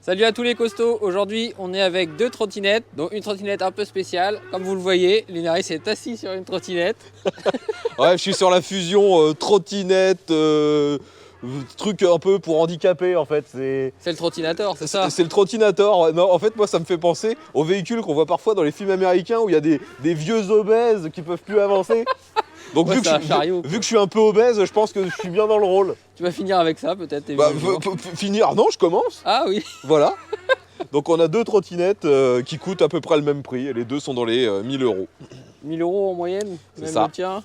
Salut à tous les costauds, aujourd'hui on est avec deux trottinettes, dont une trottinette un peu spéciale. Comme vous le voyez, Linaris est assis sur une trottinette. Ouais, je suis sur la fusion trottinette, truc un peu pour handicapés en fait. C'est le trottinator, c'est ça? C'est le trottinator. Non, en fait, moi ça me fait penser aux véhicules qu'on voit parfois dans les films américains où il y a des vieux obèses qui peuvent plus avancer. Donc Ouais, vu que je suis un peu obèse, je pense que je suis bien dans le rôle. Tu vas finir avec ça peut-être tes Bah, vieux jours. finir, non, je commence. Ah oui. Voilà. Donc on a deux trottinettes qui coûtent à peu près le même prix. Et les deux sont dans les 1000 €. 1000 € en moyenne, C'est même ça. le tien.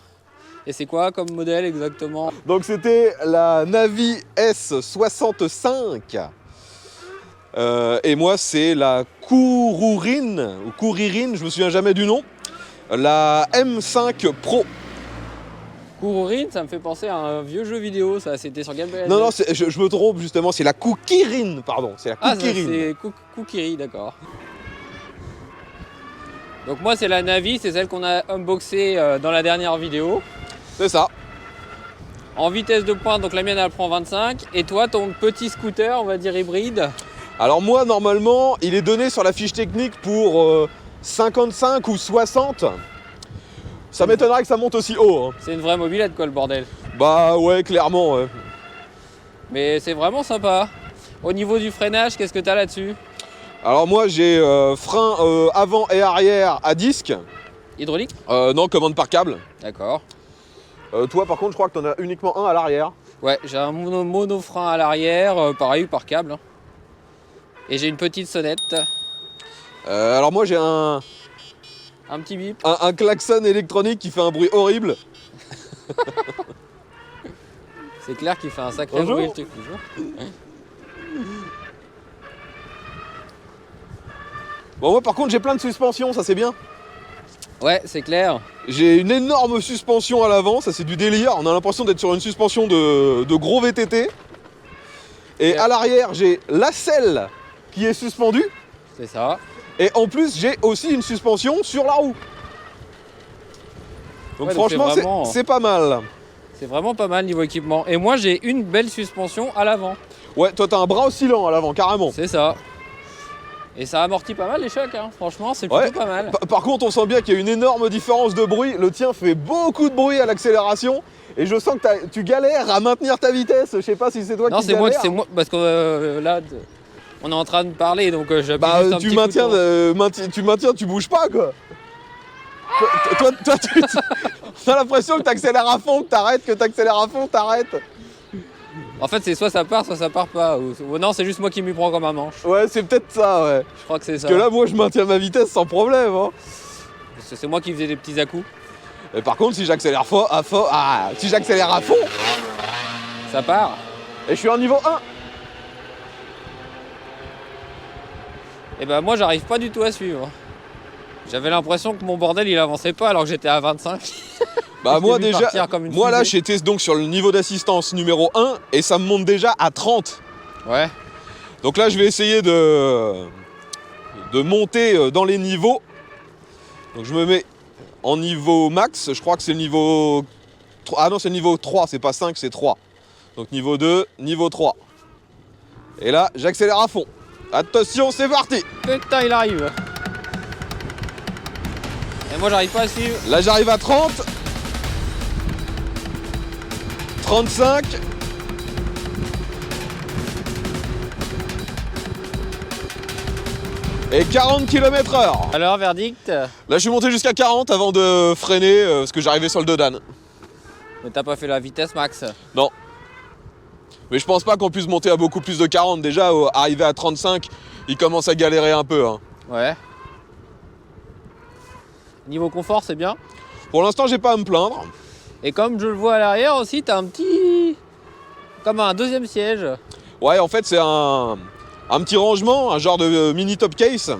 Et c'est quoi comme modèle exactement? Donc c'était la Navi S65. Et moi c'est la Koururine, ou Kouririne, je me souviens jamais du nom. La M5 Pro. Koururine, ça me fait penser à un vieux jeu vidéo, ça, c'était sur Game Boy. Non, non, je me trompe justement, c'est la Koukirine, pardon. C'est la Ah, Koukirine. c'est Koukiri, d'accord. Donc moi c'est la Navi, c'est celle qu'on a unboxée dans la dernière vidéo. C'est ça. En vitesse de pointe, donc la mienne elle prend 25. Et toi, ton petit scooter, on va dire hybride? Alors moi, normalement, il est donné sur la fiche technique pour 55 ou 60. Ça m'étonnerait que ça monte aussi haut. Hein. C'est une vraie mobilette quoi le bordel. Bah ouais, clairement. Ouais. Mais c'est vraiment sympa. Au niveau du freinage, qu'est-ce que tu as là-dessus? Alors moi, j'ai frein avant et arrière à disque. Hydraulique? Non, commande par câble. D'accord. Toi, par contre, je crois que tu en as uniquement un à l'arrière. Ouais, j'ai un monofrein à l'arrière, pareil par câble. Hein. Et j'ai une petite sonnette. Alors moi, j'ai un Un petit bip. klaxon électronique qui fait un bruit horrible. C'est clair qu'il fait un sacré Bonjour. bruit le truc toujours. Bon, moi, par contre, j'ai plein de suspensions, ça c'est bien. Ouais, c'est clair. J'ai une énorme suspension à l'avant, ça c'est du délire. On a l'impression d'être sur une suspension de gros VTT. Et Ouais. à l'arrière, j'ai la selle qui est suspendue. C'est ça. Et en plus, j'ai aussi une suspension sur la roue. Donc Ouais, donc franchement, c'est vraiment- c'est pas mal. C'est vraiment pas mal niveau équipement. Et moi, j'ai une belle suspension à l'avant. Ouais, toi t'as un bras oscillant à l'avant, carrément. C'est ça. Et ça amortit pas mal les chocs, hein. Franchement, c'est plutôt Ouais. pas mal. Par contre, on sent bien qu'il y a une énorme différence de bruit. Le tien fait beaucoup de bruit à l'accélération. Et je sens que tu galères à maintenir ta vitesse. Je sais pas si c'est toi Non, qui c'est moi, galères. c'est moi, parce que là, on est en train de parler, donc j'appuie Bah, juste un tu petit maintiens, bouton. tu maintiens, tu bouges pas quoi. Toi, t'as l'impression que t'accélères à fond, que t'arrêtes, que t'accélères à fond, t'arrêtes. En fait, c'est soit ça part pas. Ou non, c'est juste moi qui m'y prends comme un manche. Ouais, c'est peut-être ça, ouais. Je crois que c'est ça. Parce que là, moi, je maintiens ma vitesse sans problème. Hein. Parce que c'est moi qui faisais des petits à-coups. Et par contre, si j'accélère si j'accélère à fond, Ça part. et je suis en niveau 1. Et ben moi, j'arrive pas du tout à suivre. J'avais l'impression que mon bordel, il avançait pas alors que j'étais à 25. Bah Je moi l'ai vu déjà, partir comme une moi là fusée. j'étais donc sur le niveau d'assistance numéro 1 et ça me monte déjà à 30. Ouais. Donc là je vais essayer de monter dans les niveaux. Donc je me mets en niveau max, je crois que c'est le niveau... Ah non c'est le niveau 3, c'est pas 5, c'est 3. Donc niveau 2, niveau 3. Et là j'accélère à fond. Attention, c'est parti. Putain, il arrive. Et moi, j'arrive pas à suivre. Là j'arrive à 30. 35. Et 40 km/h. Alors, verdict? Là je suis monté jusqu'à 40 avant de freiner parce que j'arrivais sur le dos d'âne. Mais t'as pas fait la vitesse max. Non. Mais je pense pas qu'on puisse monter à beaucoup plus de 40. Déjà, arrivé à 35, il commence à galérer un peu. Hein. Ouais. Niveau confort, c'est bien. Pour l'instant, j'ai pas à me plaindre. Et comme je le vois à l'arrière aussi, t'as un petit... Comme un deuxième siège. Ouais, en fait, c'est un petit rangement, un genre de mini top case.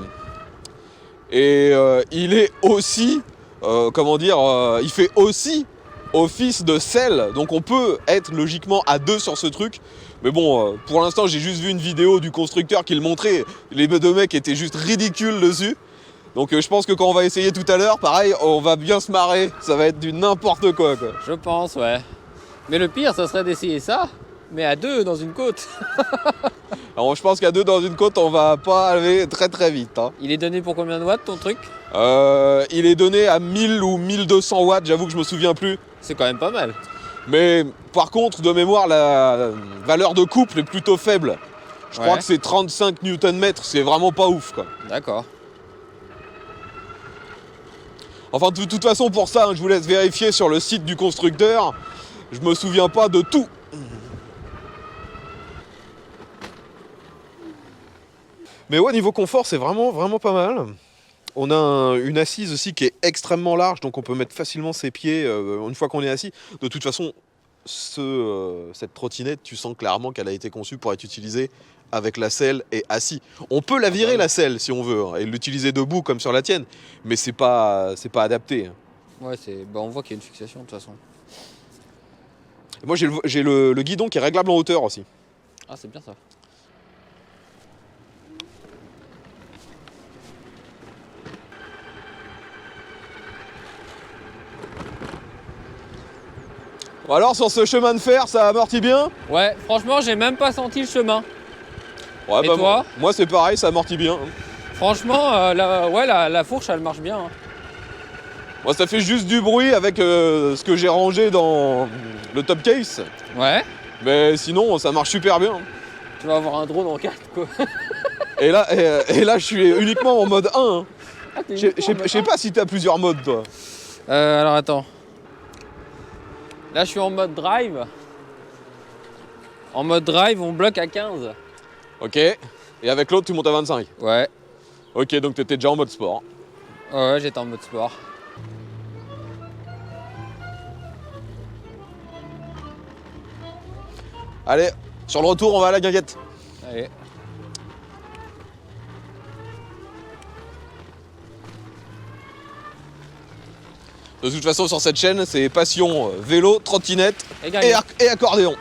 Et il est aussi, il fait aussi office de selle. Donc on peut être logiquement à deux sur ce truc. Mais bon, pour l'instant, j'ai juste vu une vidéo du constructeur qui le montrait. Les deux mecs étaient juste ridicules dessus. Donc je pense que quand on va essayer tout à l'heure, pareil, on va bien se marrer. Ça va être du n'importe quoi. Je pense, ouais. Mais le pire, ça serait d'essayer ça Mais à 2 dans une côte. Alors je pense qu'à 2 dans une côte, on va pas aller très très vite. Hein. Il est donné pour combien de watts ton truc? Il est donné à 1000 ou 1200 watts, j'avoue que je me souviens plus. C'est quand même pas mal. Mais par contre, de mémoire, la valeur de couple est plutôt faible. Je crois que c'est 35 Nm, c'est vraiment pas ouf quoi. D'accord. Enfin, de toute façon, pour ça, hein, je vous laisse vérifier sur le site du constructeur. Je me souviens pas de tout. Mais ouais, niveau confort, c'est vraiment pas mal. On a une assise aussi qui est extrêmement large, donc on peut mettre facilement ses pieds une fois qu'on est assis. De toute façon, cette trottinette, tu sens clairement qu'elle a été conçue pour être utilisée avec la selle et assis. On peut la virer la selle si on veut, hein, et l'utiliser debout comme sur la tienne, mais c'est pas adapté. Ouais, on voit qu'il y a une fixation de toute façon. Et moi j'ai le guidon qui est réglable en hauteur aussi. Ah, c'est bien ça. Bon, alors sur ce chemin de fer, ça amortit bien? Ouais, franchement, j'ai même pas senti le chemin. Ouais, et toi? Moi c'est pareil, ça amortit bien. Franchement, la fourche, elle marche bien. Hein. Moi ça fait juste du bruit avec ce que j'ai rangé dans le top case. Ouais. Mais sinon, ça marche super bien. Tu vas avoir un drone en 4 quoi. Et là, je suis uniquement en mode 1. Hein. Ah, Je sais pas si t'as plusieurs modes toi. Alors attends. Là, je suis en mode drive. En mode drive, on bloque à 15. Ok. Et avec l'autre, tu montes à 25. Ouais. Ok, donc t'étais déjà en mode sport. Ouais, j'étais en mode sport. Allez, sur le retour, on va à la guinguette. Allez. De toute façon, sur cette chaîne, c'est passion vélo, trottinette et accordéon.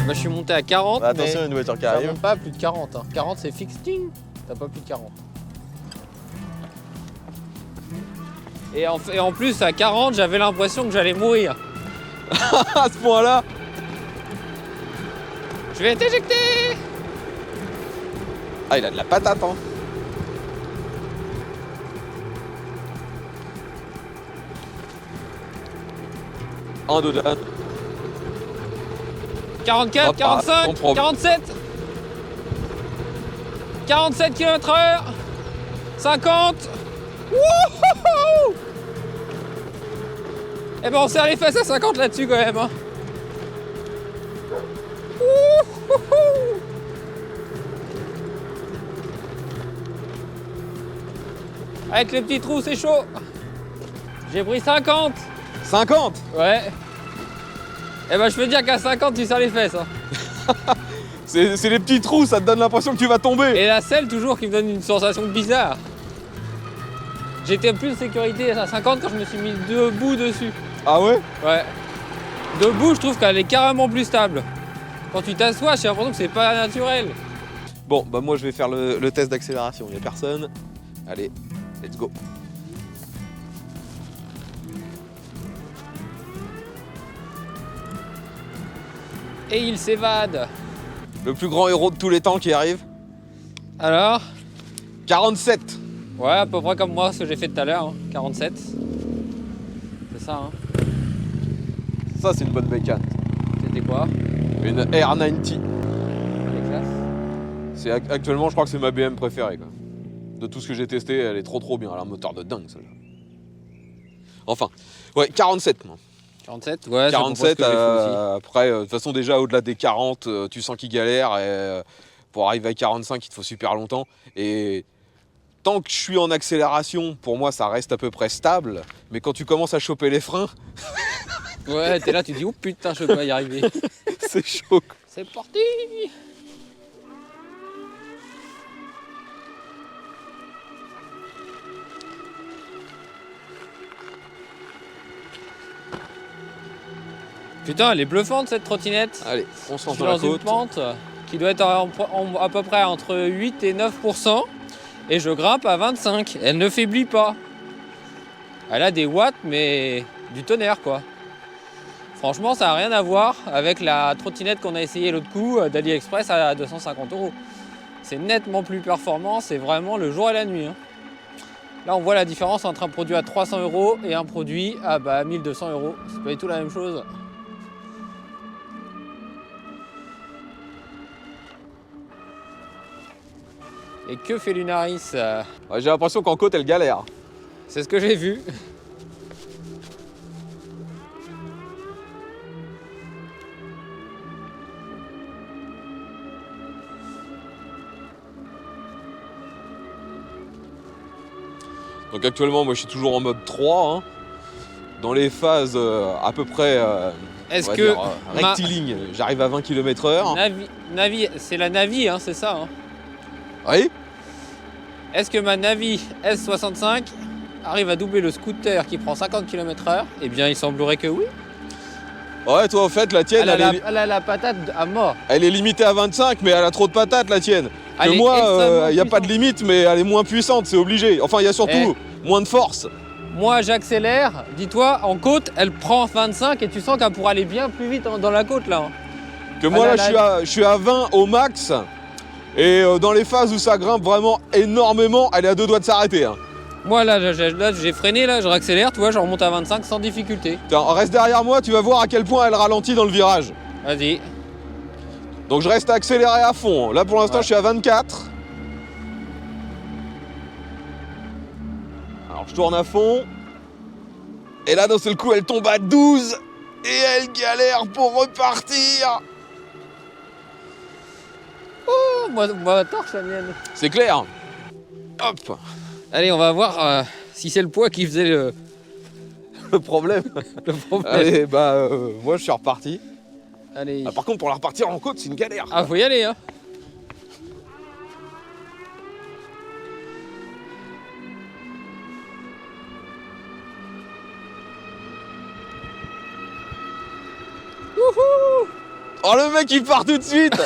Je suis monté à 40, Bah, attention, il y mais a une voiture qui ça arrive. monte pas à plus de 40. Hein. 40 c'est fixe, ting. T'as pas plus de 40. Et en plus, à 40, j'avais l'impression que j'allais mourir. À ce point-là. Je vais t'éjecter. Ah, il a de la patate, hein. Un, deux, 44, Hop, 45, ton propre. 47 47 km/h 50. Wouhou. Eh ben on serre les fesses à 50 là-dessus quand même hein. Wouhou. Avec les petits trous c'est chaud. J'ai pris 50. 50. Ouais. Eh ben je peux dire qu'à 50 tu serres les fesses hein. C'est les petits trous, ça te donne l'impression que tu vas tomber. Et la selle toujours qui me donne une sensation bizarre. J'étais plus de sécurité à 50 quand je me suis mis debout dessus. Ah ouais? Ouais. Debout je trouve qu'elle est carrément plus stable. Quand tu t'assois j'ai l'impression que c'est pas naturel. Bon, bah moi je vais faire le test d'accélération, il n'y a personne. Allez, let's go. Et il s'évade. Le plus grand héros de tous les temps qui arrive. Alors 47. Ouais, à peu près comme moi, ce que j'ai fait tout à l'heure, hein. 47. C'est ça, hein. Ça c'est une bonne bécane. C'était quoi? Une R90. Les classes. Actuellement, je crois que c'est ma BM préférée, quoi. De tout ce que j'ai testé, elle est trop bien. Elle a un moteur de dingue, celle-là. Enfin, ouais, 47, moi. 47, ouais, 47, c'est après, de toute façon, déjà, au-delà des 40, tu sens qu'il galère. Et pour arriver à 45, il te faut super longtemps. Et tant que je suis en accélération, pour moi, ça reste à peu près stable. Mais quand tu commences à choper les freins... Ouais, t'es là, tu dis, oh putain, je peux pas y arriver. C'est chaud. C'est parti. Putain, elle est bluffante cette trottinette. Allez, on se lance Je suis dans la dans une côte. pente qui doit être à peu près entre 8 et 9%. Et je grimpe à 25. Elle ne faiblit pas. Elle a des watts, mais du tonnerre quoi. Franchement, ça n'a rien à voir avec la trottinette qu'on a essayé l'autre coup d'AliExpress à 250 €. C'est nettement plus performant, c'est vraiment le jour et la nuit. Hein. Là, on voit la différence entre un produit à 300 € et un produit à 1200 €. C'est pas du tout la même chose. Et que fait Lunaris? Ouais, j'ai l'impression qu'en côte, elle galère. C'est ce que j'ai vu. Donc actuellement, moi, je suis toujours en mode 3. Hein, dans les phases à peu près Est-ce que rectiligne, j'arrive à 20 km/h. Navi, c'est la Navi, hein, c'est ça. Hein. Oui. Est-ce que ma Navi S65 arrive à doubler le scooter qui prend 50 km/h? Eh bien, il semblerait que oui. Ouais, toi, en fait, la tienne, elle a la patate à mort. elle est limitée à 25, mais elle a trop de patates, la tienne. Elle Que est moi, extrêmement il n'y a pas de puissante. limite, mais elle est moins puissante, c'est obligé. Enfin, il y a surtout moins de force. Moi, j'accélère. Dis-toi, en côte, elle prend 25 et tu sens qu'elle pourra aller bien plus vite dans la côte, là. Que moi, là, je suis à 20 au max. Et dans les phases où ça grimpe vraiment énormément, elle est à 2 doigts de s'arrêter. Hein. Moi, là, j'ai freiné, là, je réaccélère, tu vois, je remonte à 25 sans difficulté. Tiens, reste derrière moi, tu vas voir à quel point elle ralentit dans le virage. Vas-y. Donc je reste accéléré à fond. Là, pour l'instant, je suis à 24. Alors, je tourne à fond. Et là, d'un seul coup, elle tombe à 12. Et elle galère pour repartir. Oh, moi la torche, la mienne. C'est clair. Hop. Allez, on va voir si c'est le poids qui faisait Le problème. le problème. Allez, moi, je suis reparti. Allez. Ah, par contre, pour la repartir en côte, c'est une galère. Ah, faut y aller, hein. Wouhou! Oh, le mec, il part tout de suite.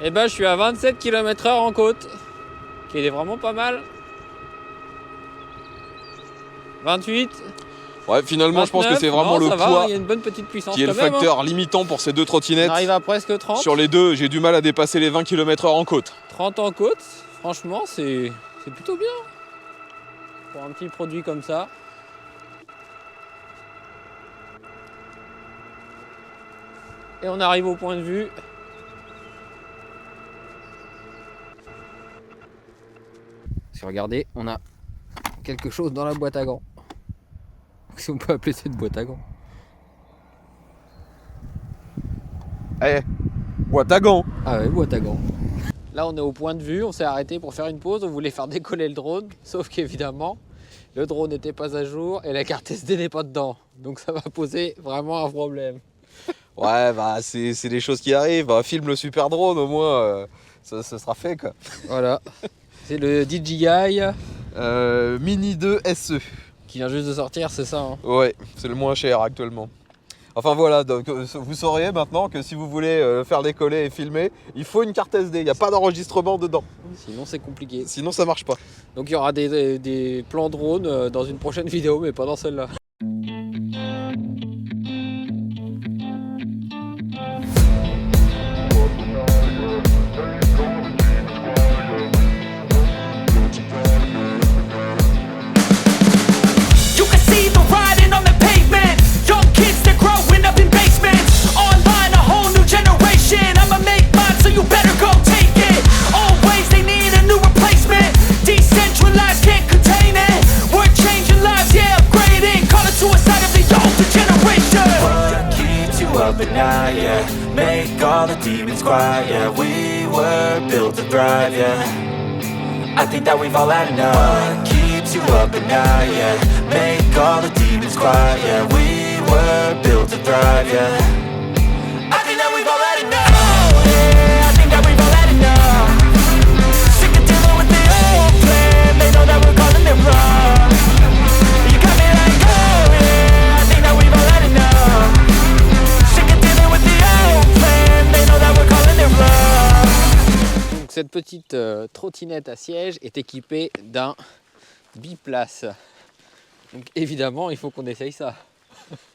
Eh ben, je suis à 27 km/h en côte, qui est vraiment pas mal. 28. Ouais, finalement, 29, je pense que c'est vraiment le poids il y a une bonne petite puissance qui est le quand même, facteur limitant pour ces deux On trottinettes. arrive à presque 30. Sur les deux, j'ai du mal à dépasser les 20 km/h en côte. 30 en côte, franchement, c'est plutôt bien. Pour un petit produit comme ça. Et on arrive au point de vue. Si regardez, on a quelque chose dans la boîte à gants. Si on peut appeler cette boîte à gants. Eh, boîte à gants. Ah ouais, boîte à gants. Là, on est au point de vue, on s'est arrêté pour faire une pause. On voulait faire décoller le drone, sauf qu'évidemment, le drone n'était pas à jour et la carte SD n'est pas dedans. Donc ça va poser vraiment un problème. Ouais, c'est des choses qui arrivent. Filme le super drone, au moins, ça sera fait, quoi. Voilà. C'est le DJI Mini 2 SE. qui vient juste de sortir, c'est ça, hein. Ouais, c'est le moins cher actuellement. Enfin voilà, donc vous saurez maintenant que si vous voulez faire décoller et filmer, il faut une carte SD, il n'y a pas d'enregistrement dedans. Sinon c'est compliqué. Sinon ça marche pas. Donc il y aura des plans drone dans une prochaine vidéo, mais pas dans celle-là. You can see the writing on the pavement. Young kids, they're all the demons quiet, yeah. We were built to thrive, yeah. I think that we've all had enough. What keeps you up at night, yeah. Make all the demons quiet, yeah. We were built to thrive, yeah. I think that we've all had enough. Oh, yeah, I think that we've all had enough. Sick of dealing with the old plan. They know that we're calling it wrong. You got me like, oh yeah, I think that we've all had enough. Sick of dealing with the old plan. They know that we're calling it wrong. Donc cette petite trottinette à siège est équipée d'un biplace. Donc évidemment, il faut qu'on essaye ça.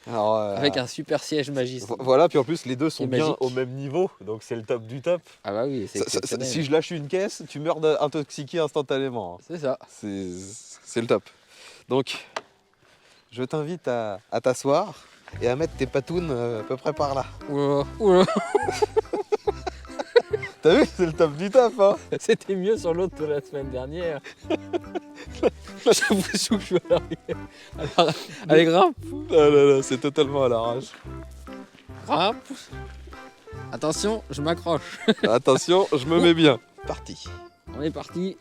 Alors, Avec un super siège magistral. Voilà, puis en plus les deux sont C'est bien magique. au même niveau, donc c'est le top du top. Ah bah oui, c'est exceptionnel. Si je lâche une caisse, tu meurs intoxiqué instantanément. C'est ça. C'est le top. Donc, je t'invite à t'asseoir et à mettre tes patounes à peu près par là. Oula, oula. T'as vu, c'est le top du top, hein. C'était mieux sur l'autre de la semaine dernière. J'ai l'impression que je suis à l'arrière. Allez, grimpe. Ah là là, c'est totalement à l'arrache. Grimpe. Attention, je m'accroche. Attention, je me mets bien. Parti. On est parti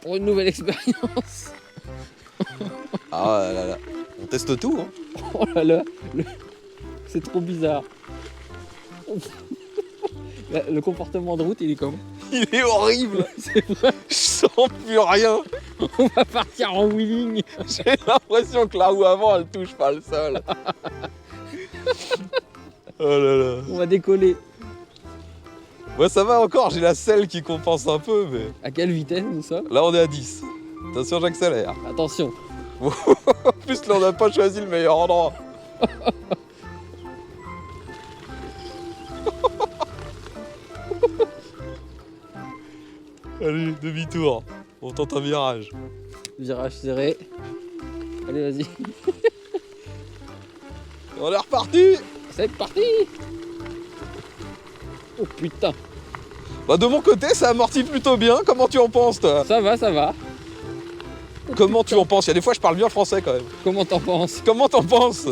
pour une nouvelle expérience. Ah là là, on teste tout, hein. Oh là là, c'est trop bizarre. Le comportement de route, il est comme. Il est horrible. C'est vrai, Je sens plus rien. on va partir en wheeling. J'ai l'impression que la roue avant, elle touche pas le sol. Oh là là. On va décoller. Ouais, ça va encore, j'ai la selle qui compense un peu, mais À quelle vitesse nous sommes? là, on est à 10. Attention, j'accélère. Attention. En plus, là, on n'a pas choisi le meilleur endroit. Allez, demi-tour. On tente un virage. Virage serré. Allez, vas-y. On est reparti. C'est parti. Oh putain. Bah, de mon côté, ça amortit plutôt bien. Comment tu en penses, toi? Ça va, ça va. Comment tu en penses? Il y a des fois, je parle bien français quand même. Comment t'en penses? Comment t'en penses?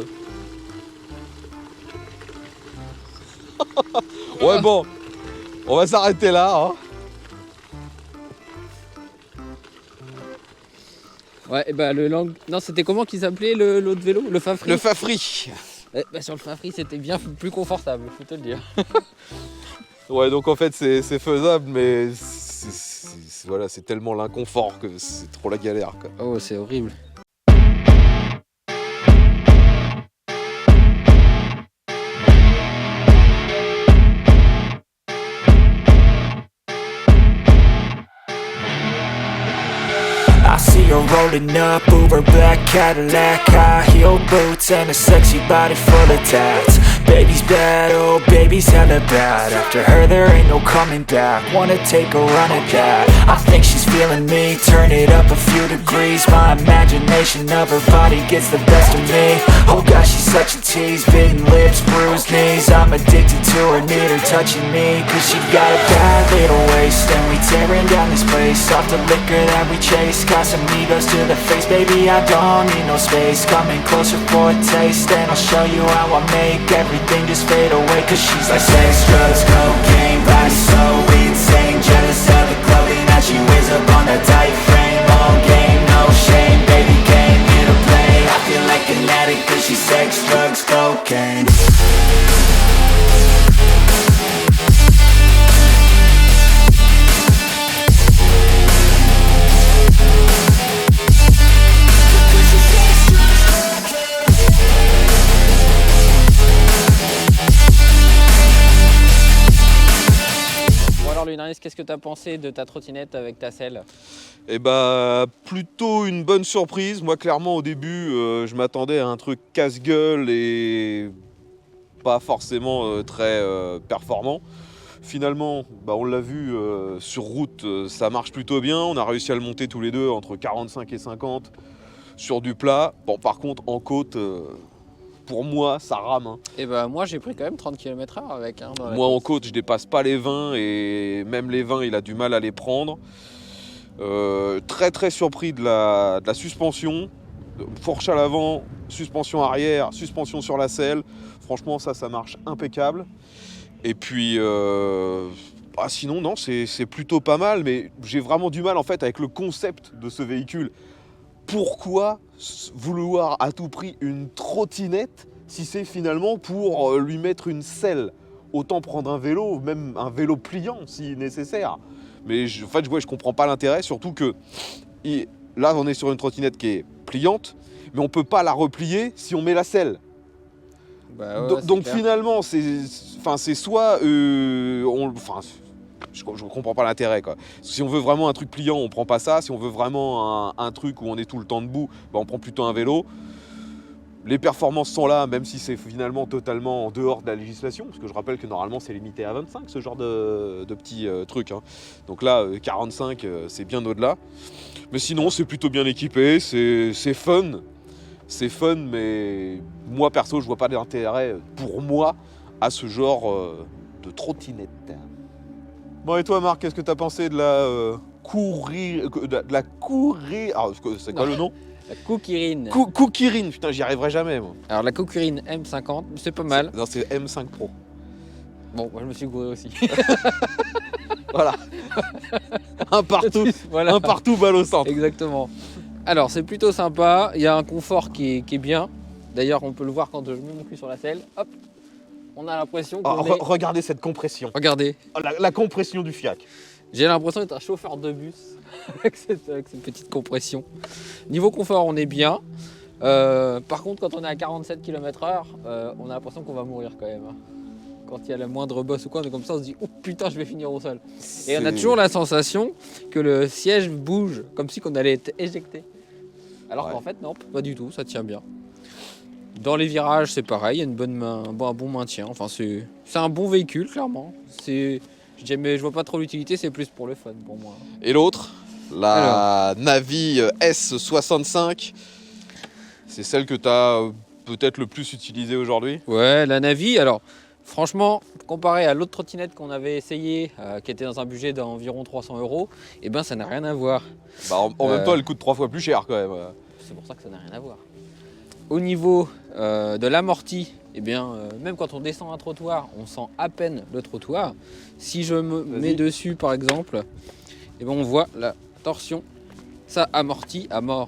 Ouais, bon. On va s'arrêter là, hein. Ouais, et bah le lang... Non, c'était comment qu'il s'appelait l'autre vélo? Le Fafri. Le Fafri. Sur le Fafri, c'était bien plus confortable, faut te le dire. Ouais, donc en fait, c'est faisable, mais voilà, c'est tellement l'inconfort que c'est trop la galère, quoi. Oh, c'est horrible. I see her rolling up, Uber black Cadillac, high heel boots and a sexy body full of tats. Baby's bad, oh baby's hella bad. After her there ain't no coming back. Wanna take a run at that. I think she's feeling me, turn it up a few degrees. My imagination of her body gets the best of me. Oh gosh, she's such a tease, bitten lips, bruised knees. I'm addicted to her, need her touching me, cause she got a bad little waist. And we tearing down this place, off the liquor that we chase. Casamigos to the face, baby, I don't need no space. Coming closer for a taste, and I'll show you how I make everything just fade away. Cause she's like sex, drugs, cocaine, body so insane. Jealous of the clothing that she wears up on that tight frame. All game, no shame, baby came here to play. I feel like an addict cause she's sex, drugs, cocaine. Lunaris, qu'est-ce que tu as pensé de ta trottinette avec ta selle? Et bah, plutôt une bonne surprise. Moi, clairement, au début, je m'attendais à un truc casse-gueule et pas forcément très performant. Finalement, bah, on l'a vu sur route, ça marche plutôt bien. On a réussi à le monter tous les deux entre 45 et 50 sur du plat. Bon, par contre, en côte, pour moi, ça rame. Hein. Et bah, moi, j'ai pris quand même 30 km/h avec. Hein, moi, en côte, je dépasse pas les 20 et même les 20, il a du mal à les prendre. Très très surpris de la suspension. Fourche à l'avant, suspension arrière, suspension sur la selle. Franchement, ça marche impeccable. Et puis, sinon, non, c'est plutôt pas mal, mais j'ai vraiment du mal en fait avec le concept de ce véhicule. Pourquoi vouloir à tout prix une trottinette si c'est finalement pour lui mettre une selle? Autant prendre un vélo, même un vélo pliant si nécessaire. Mais je comprends pas l'intérêt, surtout que là on est sur une trottinette qui est pliante, mais on peut pas la replier si on met la selle. Bah ouais, Donc clair. finalement, c'est soit je comprends pas l'intérêt quoi. Si on veut vraiment un truc pliant, on prend pas ça. Si on veut vraiment un truc où on est tout le temps debout, bah on prend plutôt un vélo. Les performances sont là, même si c'est finalement totalement en dehors de la législation, parce que je rappelle que normalement c'est limité à 25 ce genre de petits trucs. Hein. Donc là, 45, c'est bien au-delà. Mais sinon, c'est plutôt bien équipé, c'est fun. C'est fun, mais moi perso, je vois pas d'intérêt pour moi à ce genre de trottinette. Bon, et toi, Marc, qu'est-ce que t'as pensé de la courir. Ah, c'est quoi le nom? La Cookirine. Cookirine, putain, j'y arriverai jamais, moi. Alors la Cookirine M50, c'est pas mal. Non, c'est M5 Pro. Bon, moi je me suis gouré aussi. Voilà. Un partout, Voilà. un partout balle au centre. Exactement. Alors c'est plutôt sympa, il y a un confort qui est bien. D'ailleurs on peut le voir quand je mets mon cul sur la selle. Hop, on a l'impression qu'on est... Regardez cette compression. Regardez, La compression du fiac. j'ai l'impression d'être un chauffeur de bus avec cette petite compression. Niveau confort on est bien. Par contre quand on est à 47 km/h, on a l'impression qu'on va mourir quand même. Quand il y a la moindre bosse ou quoi, on est comme ça, on se dit « Oh putain, je vais finir au sol ». Et on a toujours la sensation que le siège bouge, comme si on allait être éjecté. Alors qu'en fait, non, pas du tout, ça tient bien. Dans les virages, c'est pareil, il y a un bon maintien. Enfin, c'est un bon véhicule, clairement. Je vois pas trop l'utilité, c'est plus pour le fun pour moi. Et l'autre, la Navi S65, c'est celle que tu as peut-être le plus utilisée aujourd'hui. Ouais, la Navi, alors franchement, comparé à l'autre trottinette qu'on avait essayé, qui était dans un budget d'environ 300 €, eh ben ça n'a rien à voir. Bah, en même temps, elle coûte 3 fois plus cher quand même. C'est pour ça que ça n'a rien à voir. Au niveau de l'amorti, eh bien, même quand on descend un trottoir, on sent à peine le trottoir. Si je me mets dessus, par exemple, eh ben, on voit la torsion. Ça amortit à mort.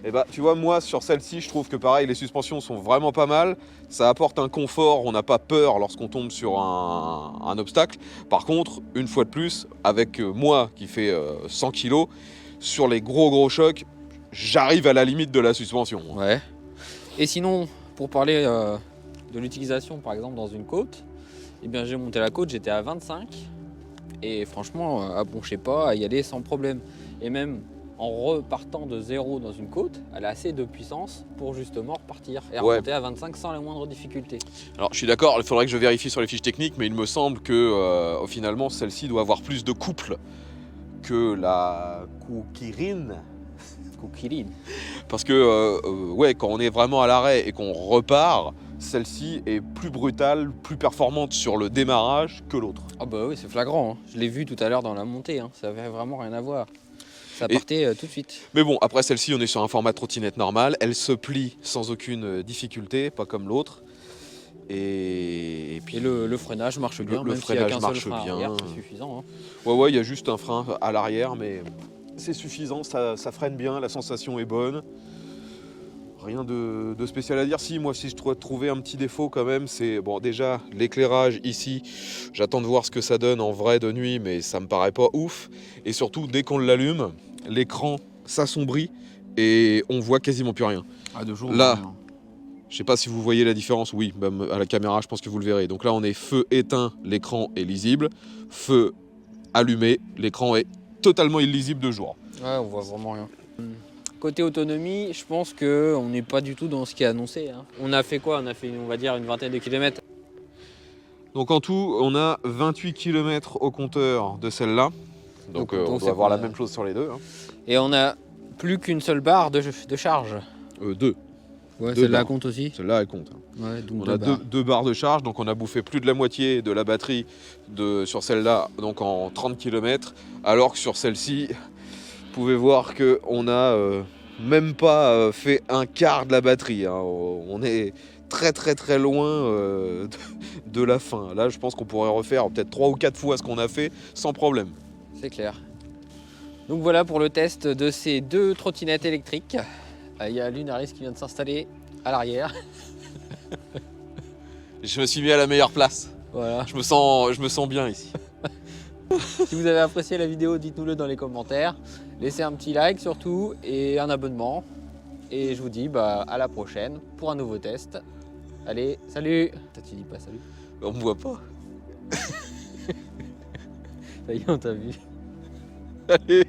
Et bah, tu vois, moi, sur celle-ci, je trouve que pareil, les suspensions sont vraiment pas mal. Ça apporte un confort, on n'a pas peur lorsqu'on tombe sur un obstacle. Par contre, une fois de plus, avec moi qui fais 100 kg, sur les gros chocs, j'arrive à la limite de la suspension. Ouais. Et sinon, pour parler de l'utilisation, par exemple, dans une côte, eh bien, j'ai monté la côte, j'étais à 25. Et franchement, je sais pas, à y aller sans problème. Et même en repartant de zéro dans une côte, elle a assez de puissance pour justement repartir et remonter à 25 sans la moindre difficulté. Alors je suis d'accord, il faudrait que je vérifie sur les fiches techniques, mais il me semble que finalement celle-ci doit avoir plus de couple que la Cookirine. Parce que quand on est vraiment à l'arrêt et qu'on repart, celle-ci est plus brutale, plus performante sur le démarrage que l'autre. Ah bah oui, c'est flagrant, hein. Je l'ai vu tout à l'heure dans la montée, hein. Ça avait vraiment rien à voir. Ça partait tout de suite. Mais bon, après celle-ci, on est sur un format trottinette normal. Elle se plie sans aucune difficulté, pas comme l'autre. Et puis le freinage marche bien. Le même freinage s'il y a qu'un marche seul frein bien. arrière, c'est suffisant. Hein. Ouais, il y a juste un frein à l'arrière, mais c'est suffisant, ça freine bien, la sensation est bonne. Rien de spécial à dire. Si je dois trouver un petit défaut quand même, c'est bon déjà l'éclairage ici. J'attends de voir ce que ça donne en vrai de nuit, mais ça me paraît pas ouf. Et surtout, dès qu'on l'allume, l'écran s'assombrit et on voit quasiment plus rien. Ah, de jour. Là, je sais pas si vous voyez la différence. Oui, même à la caméra, je pense que vous le verrez. Donc là, on est feu éteint, l'écran est lisible. Feu allumé, l'écran est totalement illisible de jour. Ouais, on voit vraiment rien. Côté autonomie, je pense qu'on n'est pas du tout dans ce qui est annoncé. Hein. On a fait quoi? On a fait, on va dire, une vingtaine de kilomètres. Donc en tout, on a 28 km au compteur de celle-là. Donc on doit avoir la même chose sur les deux. Hein. Et on a plus qu'une seule barre de charge. Deux. Ouais, celle-là compte aussi. Celle-là, elle compte. Ouais, donc on a deux barres de charge, donc on a bouffé plus de la moitié de la batterie sur celle-là, donc en 30 km, alors que sur celle-ci, vous pouvez voir qu'on n'a même pas fait un quart de la batterie. Hein. On est très très très loin de la fin. Là, je pense qu'on pourrait refaire peut-être 3 ou 4 fois ce qu'on a fait sans problème. C'est clair. Donc voilà pour le test de ces 2 trottinettes électriques. Il y a Lunaris qui vient de s'installer à l'arrière. Je me suis mis à la meilleure place. Voilà. Je me sens bien ici. Si vous avez apprécié la vidéo, dites-nous-le dans les commentaires. Laissez un petit like surtout et un abonnement. Et je vous dis à la prochaine pour un nouveau test. Allez, salut! Toi, tu dis pas salut? On me voit pas. Ça y est, on t'a vu. Allez.